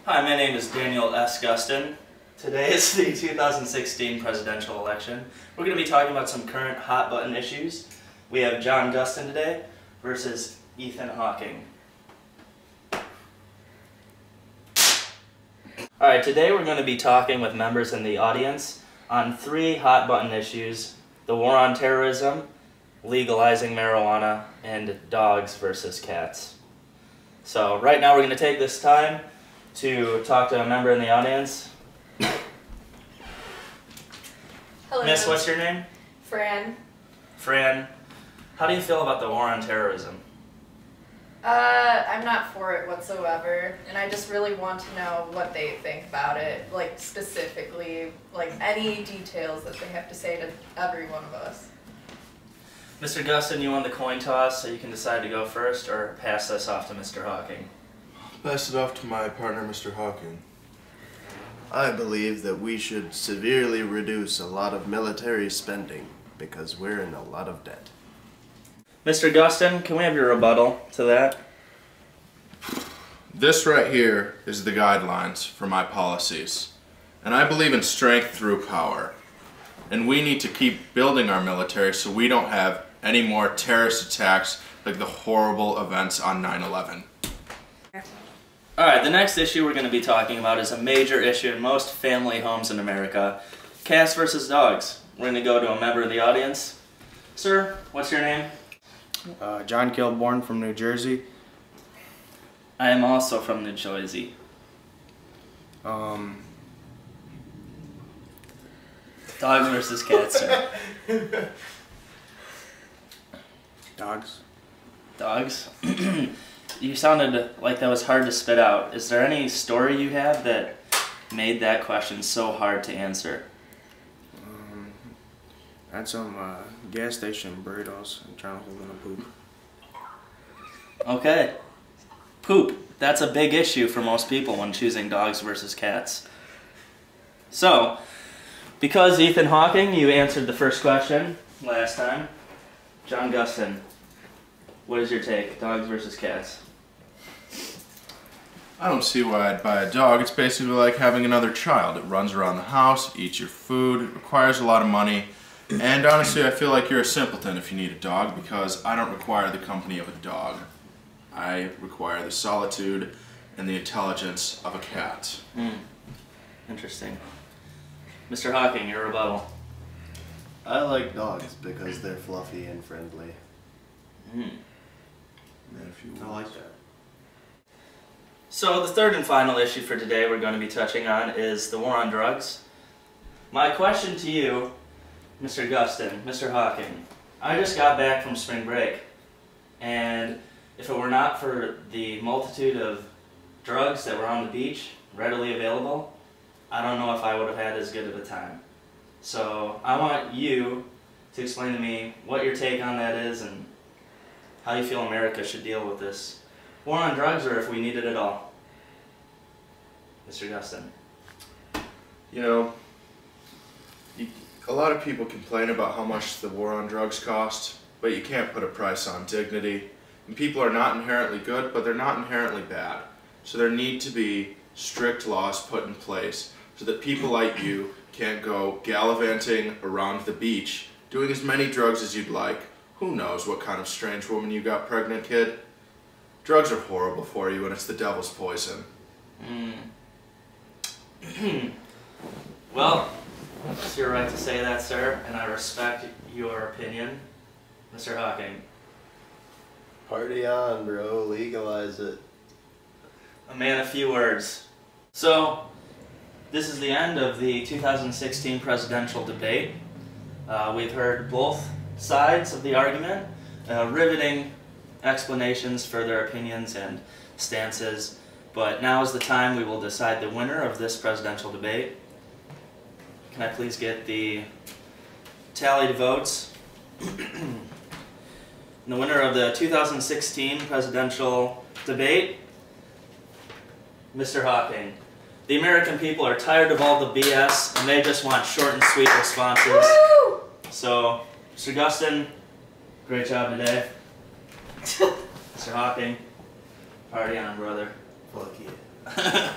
Hi, my name is Daniel S. Gustin. Today is the 2016 presidential election. We're going to be talking about some current hot button issues. We have John Gustin today versus Ethan Hawking. Alright, today we're going to be talking with members in the audience on three hot button issues: the war on terrorism, legalizing marijuana, and dogs versus cats. So right now we're going to take this time to talk to a member in the audience. Hello. Miss, what's your name? Fran. Fran. How do you feel about the war on terrorism? I'm not for it whatsoever, and I just really want to know what they think about it, like specifically, like any details that they have to say to every one of us. Mr. Gustin, you won the coin toss, so you can decide to go first or pass this off to Mr. Hawking. Pass it off to my partner, Mr. Hawking. I believe that we should severely reduce a lot of military spending because we're in a lot of debt. Mr. Gustin, can we have your rebuttal to that? This right here is the guidelines for my policies. And I believe in strength through power. And we need to keep building our military so we don't have any more terrorist attacks like the horrible events on 9/11. Alright, the next issue we're going to be talking about is a major issue in most family homes in America: cats versus dogs. We're going to go to a member of the audience. Sir, what's your name? John Kilborn from New Jersey. I am also from New Jersey. Dogs versus cats, sir. Dogs. Dogs? You sounded like that was hard to spit out. Is there any story you have that made that question so hard to answer? I had some gas station burritos and trying to hold in a poop. Okay. Poop. That's a big issue for most people when choosing dogs versus cats. So, because Ethan Hawking, you answered the first question last time, John Gustin, what is your take? Dogs versus cats? I don't see why I'd buy a dog. It's basically like having another child. It runs around the house, eats your food, it requires a lot of money. And honestly, I feel like you're a simpleton if you need a dog, because I don't require the company of a dog. I require the solitude and the intelligence of a cat. Interesting. Mr. Hawking, your rebuttal. I like dogs because they're fluffy and friendly. I like that. So the third and final issue for today we're going to be touching on is the war on drugs. My question to you, Mr. Gustin, Mr. Hawking, I just got back from spring break, and if it were not for the multitude of drugs that were on the beach, readily available, I don't know if I would have had as good of a time. So I want you to explain to me what your take on that is and how you feel America should deal with this war on drugs, or if we need it at all. Mr. Gustin. You know, a lot of people complain about how much the war on drugs cost, but you can't put a price on dignity. And people are not inherently good, but they're not inherently bad. So there need to be strict laws put in place so that people like you can't go gallivanting around the beach doing as many drugs as you'd like. Who knows what kind of strange woman you got pregnant, kid? Drugs are horrible for you, and it's the devil's poison. Well, it's your right to say that, sir, and I respect your opinion. Mr. Hawking. Party on, bro. Legalize it. A man of few words. So, this is the end of the 2016 presidential debate. We've heard both sides of the argument, riveting explanations for their opinions and stances, but now is the time we will decide the winner of this presidential debate. Can I please get the tallied votes? The winner of the 2016 presidential debate, Mr. Hawking. The American people are tired of all the BS, and they just want short and sweet responses. Woo! So, Mr. Gustin, great job today. Mr. Hawking, party on, brother. Fuck yeah.